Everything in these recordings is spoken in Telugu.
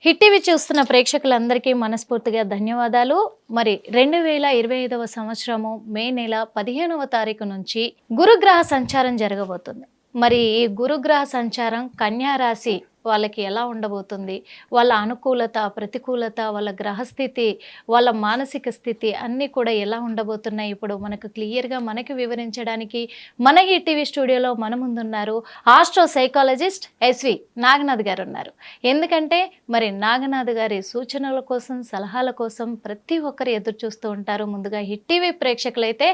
హిట్ టీవీ చూస్తున్న ప్రేక్షకులందరికీ మనస్ఫూర్తిగా ధన్యవాదాలు. మరి 2025వ సంవత్సరము మే నెల 15వ తారీఖు నుంచి గురుగ్రహ సంచారం జరగబోతుంది. మరి ఈ గురుగ్రహ సంచారం కన్యా రాశి వాళ్ళకి ఎలా ఉండబోతుంది, వాళ్ళ అనుకూలత, ప్రతికూలత, వాళ్ళ గ్రహస్థితి, వాళ్ళ మానసిక స్థితి అన్నీ కూడా ఎలా ఉండబోతున్నాయి ఇప్పుడు మనకు క్లియర్గా మనకి వివరించడానికి మన హిట్ టీవీ స్టూడియోలో మన ముందున్నారు ఆస్ట్రో సైకాలజిస్ట్ ఎస్వి నాగనాథ్ గారు ఉన్నారు. ఎందుకంటే మరి నాగనాథ్ గారి సూచనల కోసం, సలహాల కోసం ప్రతి ఒక్కరు ఎదురు చూస్తూ ఉంటారు. ముందుగా హిట్ టీవీ ప్రేక్షకులైతే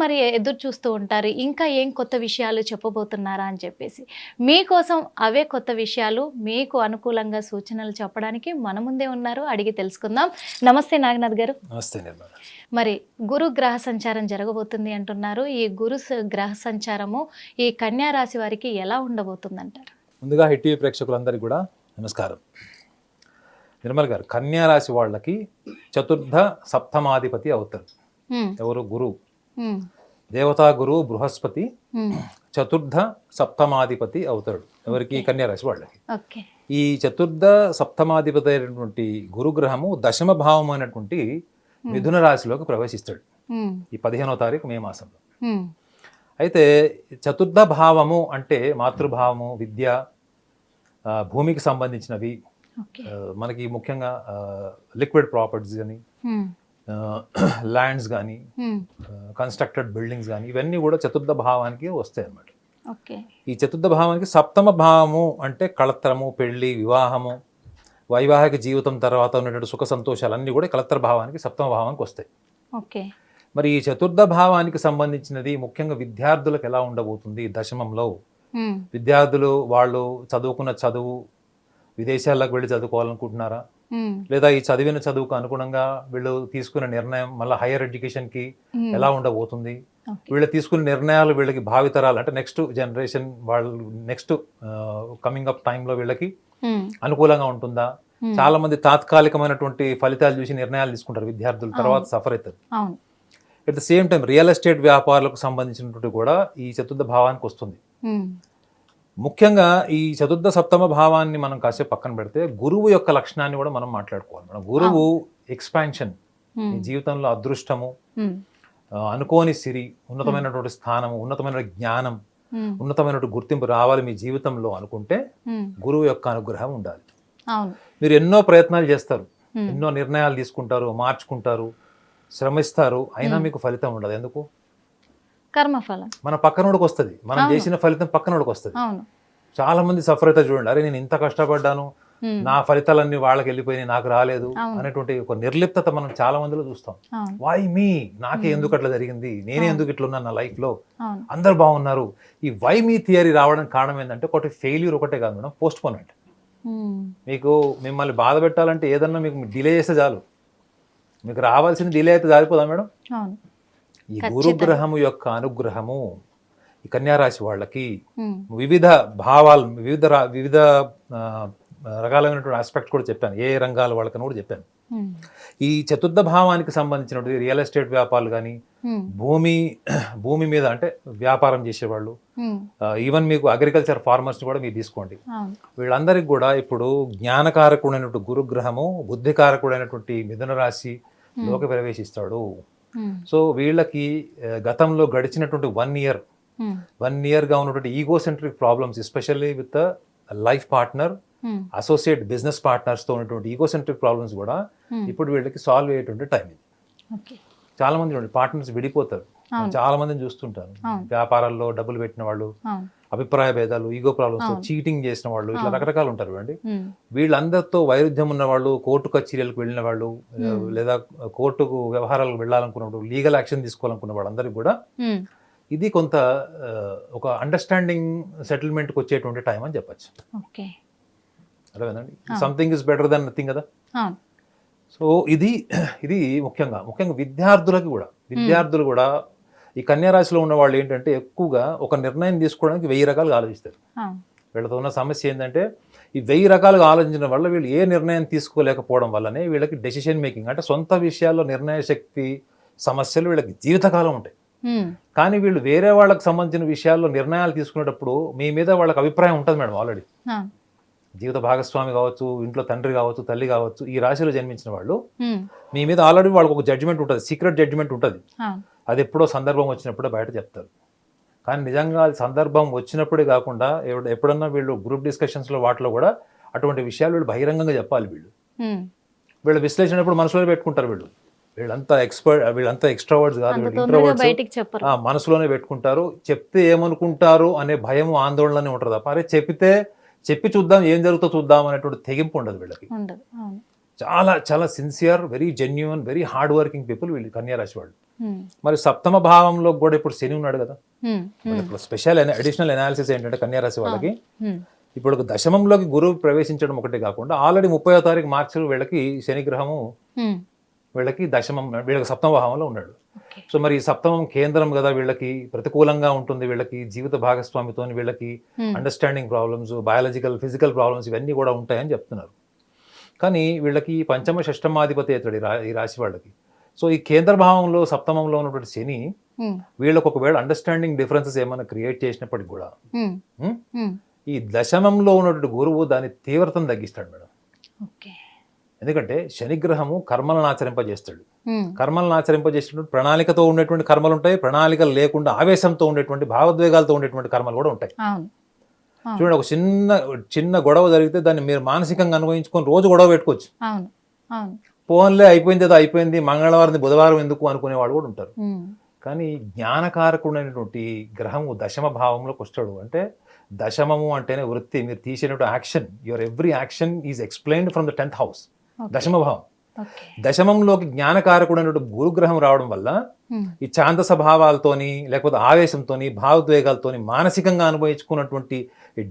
మరి ఎదురు చూస్తూ ఉంటారు, ఇంకా ఏం కొత్త విషయాలు చెప్పబోతున్నారా అని చెప్పేసి. మీకోసం అవే కొత్త విషయాలు మీకు అనుకూలంగా సూచనలు చెప్పడానికి మన ముందే ఉన్నారు, అడిగి తెలుసుకుందాం. నమస్తే నాగనాథ్ గారు. నమస్తే నిర్మల. మరి గురు గ్రహ సంచారం జరగబోతుంది అంటున్నారు. ఈ గ్రహ సంచారము ఈ కన్యా రాశి వారికి ఎలా ఉండబోతుంది అంటారు? ముందుగా హిట్ టీవీ ప్రేక్షకులందరికీ కూడా నమస్కారం. నిర్మల్ గారు, కన్యా రాశి వాళ్ళకి చతుర్థ సప్తమాధిపతి అవుతారు. ఎవరు? గురువు. దేవతా గురువు బృహస్పతి చతుర్థ సప్తమాధిపతి అవుతాడు. ఎవరికి? కన్యా రాశి వాళ్ళకి. ఈ చతుర్థ సప్తమాధిపతి అయినటువంటి గురుగ్రహము దశమ భావం అయినటువంటి మిథున రాశిలోకి ప్రవేశిస్తాడు ఈ 15వ తారీఖు మే మాసంలో. అయితే చతుర్థ భావము అంటే మాతృభావము, విద్య, భూమికి సంబంధించినవి, మనకి ముఖ్యంగా లిక్విడ్ ప్రాపర్టీస్ అని, ల్యాండ్స్ కానీ, కన్స్ట్రక్టెడ్ బిల్డింగ్స్ కానీ, ఇవన్నీ కూడా చతుర్థ భావానికి వస్తాయి అన్నమాట. ఈ చతుర్థ భావానికి సప్తమ భావము అంటే కళత్రము, పెళ్లి, వివాహము, వైవాహిక జీవితం తర్వాత ఉన్నటువంటి సుఖ సంతోషాలు అన్నీ కూడా కళత్ర భావానికి, సప్తమ భావానికి వస్తాయి. మరి ఈ చతుర్థ భావానికి సంబంధించినది ముఖ్యంగా విద్యార్థులకు ఎలా ఉండబోతుంది దశమంలో? విద్యార్థులు వాళ్ళు చదువుకున్న చదువు, విదేశాలకు వెళ్ళి చదువుకోవాలనుకుంటున్నారా, లేదా ఈ చదివిన చదువుకు అనుగుణంగా వీళ్ళు తీసుకున్న నిర్ణయం మళ్ళీ హైయర్ ఎడ్యుకేషన్కి ఎలా ఉండబోతుంది, వీళ్ళు తీసుకున్న నిర్ణయాలు వీళ్ళకి భావితరాలు అంటే నెక్స్ట్ జనరేషన్ వాళ్ళు నెక్స్ట్ కమింగ్ అప్ టైంలో వీళ్ళకి అనుకూలంగా ఉంటుందా? చాలా మంది తాత్కాలికమైనటువంటి ఫలితాలు చూసి నిర్ణయాలు తీసుకుంటారు విద్యార్థులు, తర్వాత సఫర్ అవుతారు. At the same time real estate వ్యాపారులకు సంబంధించినటువంటి కూడా ఈ చతుర్థ భావానికి వస్తుంది. ముఖ్యంగా ఈ చతుర్థ సప్తమ భావాన్ని మనం కాసేపు పక్కన పెడితే గురువు యొక్క లక్షణాన్ని కూడా మనం మాట్లాడుకోవాలి. మనం గురువు ఎక్స్పాన్షన్, మీ జీవితంలో అదృష్టము, అనుకోని సిరి, ఉన్నతమైనటువంటి స్థానము, ఉన్నతమైన జ్ఞానం, ఉన్నతమైనటువంటి గుర్తింపు రావాలి మీ జీవితంలో అనుకుంటే గురువు యొక్క అనుగ్రహం ఉండాలి. మీరు ఎన్నో ప్రయత్నాలు చేస్తారు, ఎన్నో నిర్ణయాలు తీసుకుంటారు, మార్చుకుంటారు, శ్రమిస్తారు, అయినా మీకు ఫలితం ఉండదు. ఎందుకు? కర్మఫలం మన పక్కనోడికి వస్తుంది, మనం చేసిన ఫలితం పక్కనోడికి వస్తుంది. చాలా మంది సఫర్ అవుతారు. చూడండి, అరే నేను ఇంత కష్టపడ్డాను, నా ఫలితాలన్నీ వాళ్ళకి వెళ్ళిపోయినాయి, నాకు రాలేదు అనేటువంటి ఒక నిర్లిప్తత మనం చాలా మందిలో చూస్తాం. వై మీ, నాకే ఎందుకు అట్లా జరిగింది, నేనే ఎందుకు ఇట్లా ఉన్నాను నా లైఫ్ లో, అందరు బాగున్నారు. ఈ వై మీ థియరీ రావడానికి కారణం ఏంటంటే ఒకటి ఫెయిల్యూర్ ఒకటే కాదు మేడం, పోస్ట్ పోన్మెంట్. మీకు మిమ్మల్ని బాధ పెట్టాలంటే ఏదన్నా మీకు డిలే చేస్తే చాలు, మీకు రావాల్సింది డిలే అయితే జారిపోదా మేడం? ఈ గురుగ్రహము యొక్క అనుగ్రహము ఈ కన్యారాశి వాళ్ళకి వివిధ భావాలు, వివిధ రకాలైనటువంటి ఆస్పెక్ట్ కూడా చెప్పాను, ఏ రంగాల వాళ్ళకని కూడా చెప్పాను. ఈ చతుర్థ భావానికి సంబంధించినటువంటి రియల్ ఎస్టేట్ వ్యాపారాలు కానీ, భూమి మీద అంటే వ్యాపారం చేసేవాళ్ళు, ఈవెన్ మీకు అగ్రికల్చర్ ఫార్మర్స్ కూడా మీరు తీసుకోండి, వీళ్ళందరికీ కూడా ఇప్పుడు జ్ఞానకారకుడైనటువంటి గురుగ్రహము బుద్ధికారకుడైనటువంటి మిథున రాశిలోకి ప్రవేశిస్తాడు. సో వీళ్ళకి గతంలో గడిచినటువంటి 1 ఇయర్గా ఉన్నటువంటి egocentric problems, especially with life partner, associate business partners తో ఉన్నటువంటి ఈగోసెంట్రిక్ ప్రాబ్లమ్స్ కూడా ఇప్పుడు వీళ్ళకి సాల్వ్ అయ్యేటువంటి టైం ఇది. చాలా మంది పార్ట్నర్స్ విడిపోతారు, చాలా మందిని చూస్తుంటారు. వ్యాపారాల్లో డబ్బులు పెట్టిన వాళ్ళు, అభిప్రాయ భేదాలు, ఈగో ప్రాబ్లమ్స్, చీటింగ్ చేసిన వాళ్ళు, ఇట్లా రకరకాలు ఉంటారు అండి. వీళ్ళందరితో వైరుధ్యం ఉన్న వాళ్ళు, కోర్టు కచేరీలకు వెళ్ళిన వాళ్ళు, లేదా కోర్టుకు వ్యవహారాలకు వెళ్ళాలనుకున్నప్పుడు, లీగల్ యాక్షన్ తీసుకోవాలనుకున్న వాళ్ళందరికీ కూడా ఇది కొంత ఒక అండర్స్టాండింగ్ సెటిల్మెంట్కి వచ్చేటువంటి టైం అని చెప్పచ్చు. అర్థమైందండి? Something is better than nothing కదా. సో ఇది ముఖ్యంగా విద్యార్థులు కూడా ఈ కన్యా రాశిలో ఉన్న వాళ్ళు ఏంటంటే ఎక్కువగా ఒక నిర్ణయం తీసుకోవడానికి 1000 రకాలుగా ఆలోచిస్తారు. వీళ్ళతో ఉన్న సమస్య ఏంటంటే ఈ 1000 రకాలుగా ఆలోచించడం వల్ల వీళ్ళు ఏ నిర్ణయం తీసుకోలేకపోవడం వల్లనే వీళ్ళకి డెసిషన్ మేకింగ్ అంటే సొంత విషయాల్లో నిర్ణయ శక్తి సమస్యలు వీళ్ళకి జీవితకాలం ఉంటాయి. కానీ వీళ్ళు వేరే వాళ్ళకి సంబంధించిన విషయాల్లో నిర్ణయాలు తీసుకునేటప్పుడు మీ మీద వాళ్ళకి అభిప్రాయం ఉంటుంది మేడం ఆల్రెడీ. జీవిత భాగస్వామి కావచ్చు, ఇంట్లో తండ్రి కావచ్చు, తల్లి కావచ్చు, ఈ రాశిలో జన్మించిన వాళ్ళు ఉమ్, మీ మీద ఆల్రెడీ వాళ్ళకి ఒక జడ్జిమెంట్ ఉంటుంది, సీక్రెట్ జడ్జిమెంట్ ఉంటుంది. అవును. అది ఎప్పుడో సందర్భం వచ్చినప్పుడే బయట చెప్తారు. కానీ నిజంగా అది సందర్భం వచ్చినప్పుడే కాకుండా ఎప్పుడన్నా వీళ్ళు గ్రూప్ డిస్కషన్స్లో వాటిలో కూడా అటువంటి విషయాలు వీళ్ళు బహిరంగంగా చెప్పాలి. ఉమ్, వీళ్ళ విశ్లేషణ ఎప్పుడు మనసులో పెట్టుకుంటారు. వీళ్ళంతా ఎక్స్ట్రావర్డ్స్ కాదు, అంత వీళ్ళు తొందరగా ఇంట్రోవర్డ్స్. బయటికి చెప్పరు. మనసులోనే పెట్టుకుంటారు. చెప్తే ఏమనుకుంటారు అనే భయం, ఆందోళననే ఉంటుంది తప్ప అరే చెప్పి చూద్దాం ఏం జరుగుతుందో చూద్దాం అనేటువంటి తెగింపు ఉండదు వీళ్ళకి. ఉండదు. అవును. చాలా చాలా sincere, very genuine, very hard working people వీళ్ళు కన్యారాశి వాళ్ళు. ఉమ్, మరి సప్తమ భావంలో కూడా ఇప్పుడు శని ఉన్నాడు కదా. ఉమ్, ఉమ్, ఇప్పుడు స్పెషల్ అడిషనల్ అనాలిసిస్ ఏంటంటే కన్యారాశి వాళ్ళకి ఉమ్, ఇప్పుడు దశమంలోకి గురువు ప్రవేశించడం ఒకటే కాకుండా ఆల్రెడీ 30వ తారీఖు మార్చి వీళ్ళకి శని గ్రహము ఉమ్, వీళ్ళకి వీళ్ళకి సప్తమ భావంలో ఉన్నాడు. ఓకే. సో మరి ఈ సప్తమం కేంద్రం కదా, వీళ్ళకి ప్రతికూలంగా ఉంటుంది. వీళ్ళకి జీవిత భాగస్వామితో వీళ్ళకి um, understanding problems, biological, physical problems ఇవన్నీ కూడా ఉంటాయని చెప్తున్నారు. కానీ వీళ్ళకి పంచమ షష్టమాధిపతి అవుతాడు ఈ రాశి వాళ్ళకి. సో ఈ కేంద్ర భావంలో సప్తమంలో ఉన్నటువంటి శని ఉమ్, వీళ్ళకి ఒకవేళ అండర్స్టాండింగ్ డిఫరెన్సెస్ ఏమైనా క్రియేట్ చేసినప్పటికి కూడా ఉమ్, ఉం? ఉమ్, ఈ దశమంలో ఉన్నటువంటి గురువు దాని తీవ్రతను తగ్గిస్తాడు మేడం. ఓకే. ఎందుకంటే శనిగ్రహము కర్మలను ఆచరింపజేస్తాడు. ఉమ్, కర్మలను ఆచరింపజేసినటువంటి ప్రణాళికతో ఉండేటువంటి కర్మలు ఉంటాయి, ప్రణాళికలు లేకుండా ఆవేశంతో ఉండేటువంటి, భావోద్వేగాలతో ఉండేటువంటి కర్మలు కూడా ఉంటాయి. అవును. చూడండి, ఒక చిన్న గొడవ జరిగితే దాన్ని మీరు మానసికంగా అనుభవించుకొని రోజు గొడవ పెట్టుకోవచ్చు. అవును. అవును. ఫోన్లే అయిపోయింది ఏదో అయిపోయింది, మంగళవారం బుధవారం ఎందుకు అనుకునే వాళ్ళు కూడా ఉంటారు. ఉమ్, కానీ జ్ఞానకారకుడైనటువంటి గ్రహము దశమ భావంలోకి వస్తాడు. అంటే దశమము అంటేనే వృత్తి, మీరు తీసేటువంటి action, your every action is explained from the 10th house, దశమ భావం. ఓకే. దశమంలోకి జ్ఞానకారకుడైనటువంటి గురుగ్రహం రావడం వల్ల ఉమ్, ఈ ఛాందస భావాలతోని లేకపోతే ఆవేశంతోని భావోద్వేగాలతోని మానసికంగా అనుభవించుకున్నటువంటి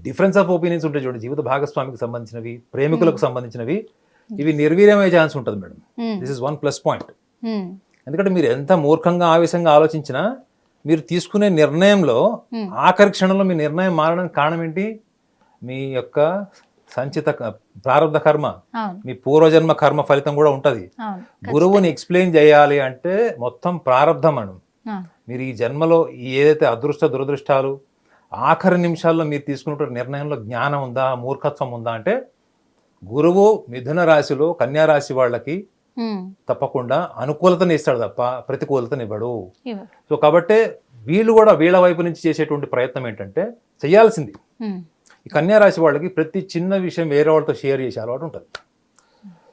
డిఫరెన్స్ ఆఫ్ ఒపీనియన్స్ ఉంటాయి చూడండి, జీవిత భాగస్వామికి సంబంధించినవి, ప్రేమికులకు సంబంధించినవి, ఇవి నిర్వీర్యమయ్యే ఛాన్స్ ఉంటుంది madam. This is 1 plus point. Um, ఎందుకంటే మీరు ఎంత మూర్ఖంగా ఆవేశంగా ఆలోచించినా మీరు తీసుకునే నిర్ణయంలో ఉమ్, ఆఖరి క్షణంలో మీ నిర్ణయం మారడానికి కారణం ఏంటి? మీ యొక్క సంచిత ప్రారంభ కర్మ, అవును. మీ పూర్వజన్మ కర్మ ఫలితం కూడా ఉంటుంది. అవును. గురువుని ఎక్స్ప్లెయిన్ చేయాలి అంటే మొత్తం ప్రారంధం అను. ఆ, మీరు ఈ జన్మలో ఏదైతే అదృష్ట దురదృష్టాలు ఆఖరి నిమిషాల్లో మీరు తీసుకున్న నిర్ణయంలో జ్ఞానం ఉందా, మూర్ఖత్వం ఉందా అంటే గురువు మిథున రాశిలో కన్యా రాశి వాళ్ళకి ఉమ్, తప్పకుండా అనుకూలతని ఇస్తాడు తప్ప ప్రతికూలతని ఇవ్వడు. ఇవ్వరు. సో కాబట్టి వీళ్ళు కూడా వీళ్ళ వైపు నుంచి చేసేటువంటి ప్రయత్నం ఏంటంటే చేయాల్సింది, ఉమ్, ఈ కన్యా రాశి వాళ్ళకి ప్రతి చిన్న విషయం వేరే వాళ్ళతో షేర్ చేసే అలవాటు ఉంటుంది.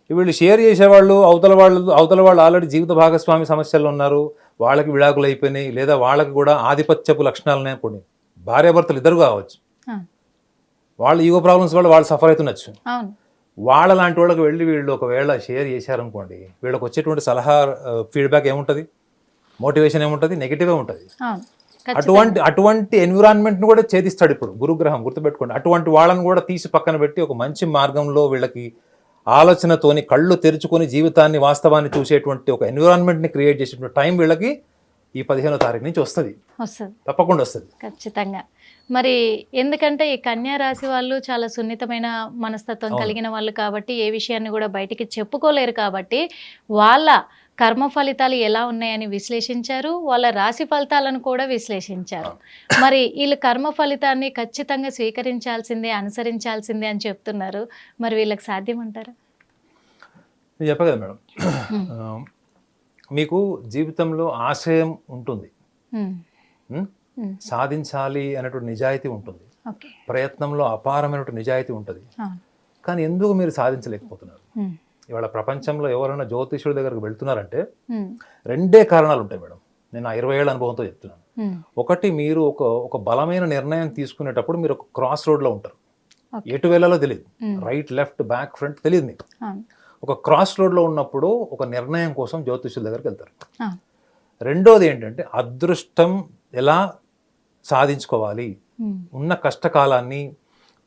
వీళ్ళు షేర్ చేసేవాళ్ళు అవతల వాళ్ళు ఆల్రెడీ జీవిత భాగస్వామి సమస్యలు ఉన్నారు, వాళ్ళకి విడాకులు అయిపోయినాయి, లేదా వాళ్ళకి కూడా ఆధిపత్యపు లక్షణాలు ఉన్నాయి. కొన్ని భార్యాభర్తలు ఇద్దరు కావచ్చు, ఆ, వాళ్ళ ఈగో ప్రాబ్లమ్స్ వల్ల వాళ్ళు సఫర్ అవుతుండొచ్చు. అవును. వాళ్ళ లాంటి వాళ్ళకి వెళ్ళి వీళ్ళు ఒకవేళ షేర్ చేశారనుకోండి, వీళ్ళకి వచ్చేటువంటి సలహా ఫీడ్బ్యాక్ ఏముంటుంది, మోటివేషన్ ఏముంటుంది, నెగిటివే ఉంటుంది. అవును. అటువంటి ఎన్విరాన్మెంట్ని కూడా ఛేదిస్తాడు ఇప్పుడు గురుగ్రహం, గుర్తుపెట్టుకోండి. అటువంటి వాళ్ళని కూడా తీసి పక్కన పెట్టి ఒక మంచి మార్గంలో వీళ్ళకి ఆలోచనతోని కళ్ళు తెరుచుకొని జీవితాన్ని వాస్తవాన్ని చూసేటువంటి ఒక ఎన్విరాన్మెంట్ని క్రియేట్ చేసేటువంటి టైం వీళ్ళకి ఈ 15వ తారీఖు నుంచి వస్తుంది, తప్పకుండా వస్తుంది. ఖచ్చితంగా. మరి ఎందుకంటే ఈ కన్యా రాశి వాళ్ళు చాలా సున్నితమైన మనస్తత్వం కలిగిన వాళ్ళు కాబట్టి ఏ విషయాన్ని కూడా బయటికి చెప్పుకోలేరు కాబట్టి వాళ్ళ కర్మ ఫలితాలు ఎలా ఉన్నాయని విశ్లేషించారు, వాళ్ళ రాశి ఫలితాలను కూడా విశ్లేషించారు. మరి వీళ్ళు కర్మ ఫలితాన్ని ఖచ్చితంగా స్వీకరించాల్సిందే, అనుసరించాల్సిందే అని చెప్తున్నారు. మరి వీళ్ళకి సాధ్యమంటారా? నేను చెప్పా కదా మేడం, మీకు జీవితంలో ఆశయం ఉంటుంది, సాధించాలి అనేటువంటి నిజాయితీ ఉంటుంది, ప్రయత్నంలో అపారమైనటువంటి నిజాయితీ ఉంటుంది. కానీ ఎందుకు మీరు సాధించలేకపోతున్నారు? ఇవాళ ప్రపంచంలో ఎవరైనా జ్యోతిష్యుడి దగ్గరకు వెళ్తున్నారంటే 2 కారణాలు ఉంటాయి మేడం. నేను 20 ఏళ్ళ అనుభవంతో చెప్తున్నాను. ఒకటి, మీరు ఒక బలమైన నిర్ణయం తీసుకునేటప్పుడు మీరు ఒక క్రాస్ రోడ్లో ఉంటారు, ఎటు వెళ్ళాలో తెలియదు, రైట్ లెఫ్ట్ బ్యాక్ ఫ్రంట్ తెలియదు మీకు. ఒక క్రాస్ రోడ్లో ఉన్నప్పుడు ఒక నిర్ణయం కోసం జ్యోతిష్యుల దగ్గరికి వెళ్తారు. రెండోది ఏంటంటే అదృష్టం ఎలా సాధించుకోవాలి, ఉన్న కష్టకాలాన్ని,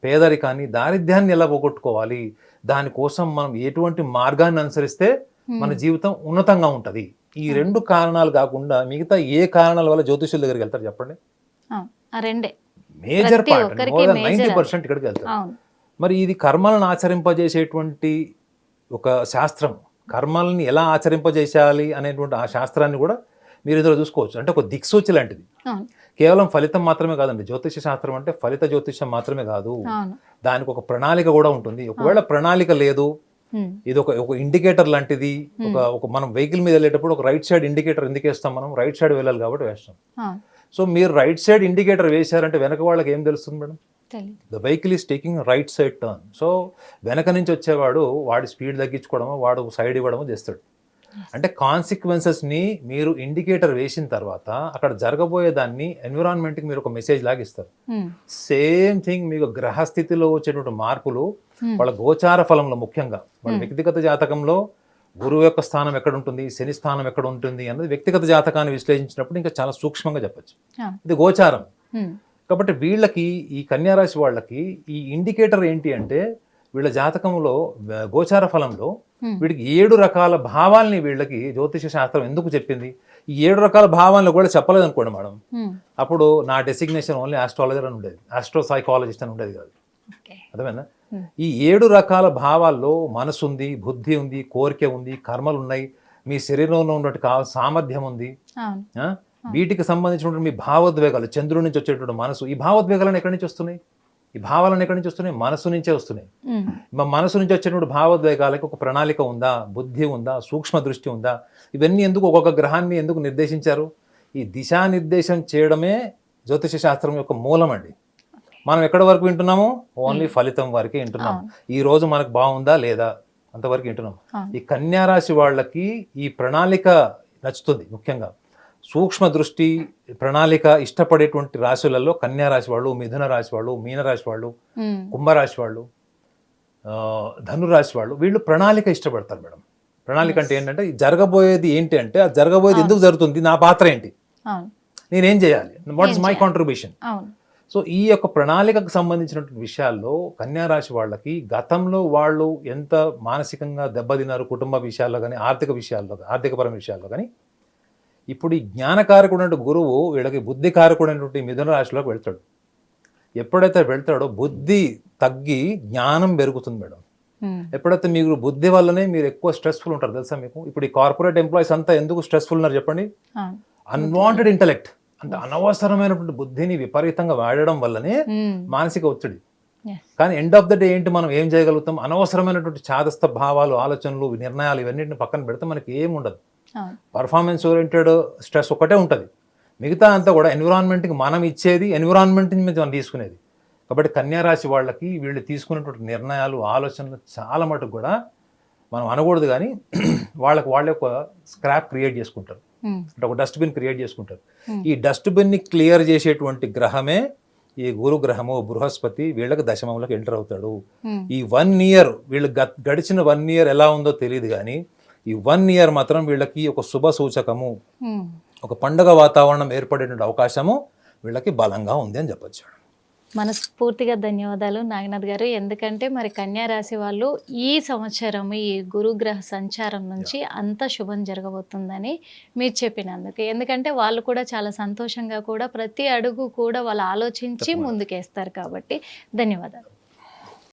పేదరికాన్ని, దారిద్ర్యాన్ని ఎలా పోగొట్టుకోవాలి, దానికోసం మనం ఎటువంటి మార్గాన్ని అనుసరిస్తే మన జీవితం ఉన్నతంగా ఉంటుంది. ఈ 2 కారణాలు కాకుండా మిగతా ఏ కారణాల వల్ల జ్యోతిష్యుల దగ్గరికి వెళ్తారు చెప్పండి? మేజర్ పార్ట్, మోర్ దెన్ 90% ఇక్కడికి వెళ్తారు. మరి ఇది కర్మలను ఆచరింపజేసేటువంటి ఒక శాస్త్రం, కర్మల్ని ఎలా ఆచరింపజేసేయాలి అనేటువంటి ఆ శాస్త్రాన్ని కూడా మీరు ఇందులో చూసుకోవచ్చు. అంటే ఒక దిక్సూచి లాంటిది. అవును. కేవలం ఫలితం మాత్రమే కాదండి. జ్యోతిష శాస్త్రం అంటే ఫలిత జ్యోతిషం మాత్రమే కాదు, అవును. దానికి ఒక ప్రణాళిక కూడా ఉంటుంది. ఒకవేళ ప్రణాళిక లేదు, ఉమ్, ఇది ఒక ఇండికేటర్ లాంటిది. ఒక మనం వెహికల్ మీద వెళ్ళేటప్పుడు ఒక రైట్ సైడ్ ఇండికేటర్ ఎందుకు వేస్తాం? మనం రైట్ సైడ్ వెళ్ళాలి కాబట్టి వేస్తాం. అవును. సో మీరు రైట్ సైడ్ ఇండికేటర్ వేశారంటే వెనక వాళ్ళకి ఏం తెలుస్తుంది మేడం? తెలీదు. The vehicle is taking right side turn. So వెనక నుంచి వచ్చేవాడు వాడి స్పీడ్ తగ్గించుకోవడమో వాడు సైడ్ ఇవ్వడమో చేస్తాడు. అంటే కాన్సిక్వెన్సెస్ని మీరు ఇండికేటర్ వేసిన తర్వాత అక్కడ జరగబోయే దాన్ని ఎన్విరాన్మెంట్కి మీరు ఒక మెసేజ్ లాగా ఇస్తారు. ఉమ్, సేమ్ థింగ్ మీకు గ్రహస్థితిలో వచ్చేటువంటి మార్పులు వాళ్ళ గోచార ఫలంలో, ముఖ్యంగా వాళ్ళ వ్యక్తిగత జాతకంలో గురువు యొక్క స్థానం ఎక్కడ ఉంటుంది, శని స్థానం ఎక్కడ ఉంటుంది అన్నది వ్యక్తిగత జాతకాన్ని విశ్లేషించినప్పుడు ఇంకా చాలా సూక్ష్మంగా చెప్పచ్చు. ఇది గోచారం. ఉమ్, కాబట్టి వీళ్ళకి, ఈ కన్యారాశి వాళ్ళకి ఈ ఇండికేటర్ ఏంటి అంటే వీళ్ళ జాతకంలో గోచార ఫలంలో వీడికి 7 రకాల భావాల్ని వీళ్ళకి జ్యోతిష శాస్త్రం ఎందుకు చెప్పింది. ఈ 7 రకాల భావాలను కూడా చెప్పలేదు అనుకోండి మేడం, ఉమ్, అప్పుడు నా డెసిగ్నేషన్ ఓన్లీ ఆస్ట్రాలజర్ అని ఉండేది, ఆస్ట్రో సైకాలజిస్ట్ అని ఉండేది కాదు. ఓకే. అర్థమైందా? ఈ 7 రకాల భావాల్లో మనసు ఉంది, బుద్ధి ఉంది, కోరిక ఉంది, కర్మలు ఉన్నాయి, మీ శరీరంలో ఉన్నట్టు సామర్థ్యం ఉంది. అవును. ఆ? వీటికి సంబంధించినటువంటి మీ భావోద్వేగాలు, చంద్రుడి నుంచి వచ్చేటువంటి మనసు, ఈ భావోద్వేగాలను ఎక్కడి నుంచి వస్తున్నాయి? ఈ భావాలను ఎక్కడి నుంచి వస్తున్నాయి? మనసు నుంచే వస్తున్నాయి. ఉమ్, మా మనసు నుంచి వచ్చేటువంటి భావోద్వేగాలకు ఒక ప్రణాళిక ఉందా, బుద్ధి ఉందా, సూక్ష్మ దృష్టి ఉందా? ఇవన్నీ ఎందుకు ఒక్కొక్క గ్రహాన్ని ఎందుకు నిర్దేశించారు? ఈ దిశానిర్దేశం చేయడమే జ్యోతిష శాస్త్రం యొక్క మూలం అండి. మనం ఎక్కడి వరకు వింటున్నాము? ఓన్లీ ఫలితం వరకే వింటున్నాము. ఈ రోజు మనకు బాగుందా లేదా అంతవరకు వింటున్నాం. ఈ కన్యారాశి వాళ్ళకి ఈ ప్రణాళిక నచ్చుతుంది. ముఖ్యంగా సూక్ష్మ దృష్టి, ప్రణాళిక ఇష్టపడేటువంటి రాశులలో కన్యారాశి వాళ్ళు, మిథున రాశి వాళ్ళు, మీనరాశి వాళ్ళు, ఉమ్, కుంభరాశి వాళ్ళు, ధనురాశి వాళ్ళు, వీళ్ళు ప్రణాళిక ఇష్టపడతారు మేడం. ప్రణాళిక అంటే ఏంటంటే జరగబోయేది ఏంటి అంటే, అది జరగబోయేది ఎందుకు జరుగుతుంది, నా పాత్ర ఏంటి, అవును. నేనేం చేయాలి, వాట్ ఇస్ మై కాంట్రిబ్యూషన్. అవును. సో ఈ యొక్క ప్రణాళికకు సంబంధించినటువంటి విషయాల్లో కన్యారాశి వాళ్ళకి గతంలో వాళ్ళు ఎంత మానసికంగా దెబ్బతిన్నారు, కుటుంబ విషయాల్లో కానీ, ఆర్థిక విషయాల్లో, ఆర్థికపరమైన విషయాల్లో కానీ, ఇప్పుడు ఈ జ్ఞానకారకుడు గురువు వీళ్ళకి బుద్ధి కారకుడైనటువంటి మిథున రాశిలోకి వెళ్తాడు. ఎప్పుడైతే వెళ్తాడో బుద్ధి తగ్గి జ్ఞానం పెరుగుతుంది మేడం. ఉమ్, ఎప్పుడైతే మీరు బుద్ధి వల్లనే మీరు ఎక్కువ స్ట్రెస్ఫుల్ ఉంటారు తెలుసా మీకు? ఇప్పుడు ఈ కార్పొరేట్ ఎంప్లాయీస్ అంతా ఎందుకు స్ట్రెస్ఫుల్ ఉన్నారు చెప్పండి? అవును. అన్వాంటెడ్ ఇంటలెక్ట్, అంటే అనవసరమైనటువంటి బుద్ధిని విపరీతంగా వాడడం వల్లనే ఉమ్, మానసిక ఒత్తిడి. yes. కానీ ఎండ్ ఆఫ్ ద డే ఏంటి, మనం ఏం చేయగలుగుతాం? అనవసరమైనటువంటి చాదస్త భావాలు, ఆలోచనలు, నిర్ణయాలు ఇవన్నింటిని పక్కన పెడితే మనకి ఏం ఉండదు. అవును. పర్ఫార్మెన్స్ ఓరియంటెడ్ స్ట్రెస్ ఒకటే ఉంటుంది, మిగతా అంతా కూడా ఎన్విరాన్మెంట్కి మనం ఇచ్చేది, ఎన్విరాన్మెంట్ నుంచి మనం తీసుకునేది. కాబట్టి కన్యారాశి వాళ్ళకి వీళ్ళు తీసుకున్నటువంటి నిర్ణయాలు, ఆలోచనలు చాలా మటుకు కూడా మనం అనకూడదు, కానీ వాళ్ళే ఒక స్క్రాప్ క్రియేట్ చేసుకుంటారు, ఉమ్, అంటే ఒక డస్ట్బిన్ క్రియేట్ చేసుకుంటారు. ఈ డస్ట్బిన్ని క్లియర్ చేసేటువంటి గ్రహమే ఈ గురు గ్రహము, బృహస్పతి. వీళ్ళకి దశమంలోకి ఎంటర్ అవుతాడు. ఉమ్, ఈ 1 ఇయర్ వీళ్ళు గడిచిన 1 ఇయర్ ఎలా ఉందో తెలియదు, కానీ ఈ 1 ఇయర్ మాత్రం వీళ్ళకి ఒక శుభ సూచకము, ఉమ్. ఒక పండుగ వాతావరణం ఏర్పడేటువంటి అవకాశము వీళ్ళకి బలంగా ఉంది అని చెప్పొచ్చు. మనస్ఫూర్తిగా ధన్యవాదాలు నాగనాథ్ గారు. ఎందుకంటే మరి కన్యా రాశి వాళ్ళు ఈ సంవత్సరం ఈ గురుగ్రహ సంచారం నుంచి అంత శుభం జరగబోతుందని మీరు చెప్పినందుకు. ఎందుకంటే వాళ్ళు కూడా చాలా సంతోషంగా కూడా ప్రతి అడుగు కూడా వాళ్ళు ఆలోచించి ముందుకేస్తారు కాబట్టి ధన్యవాదాలు.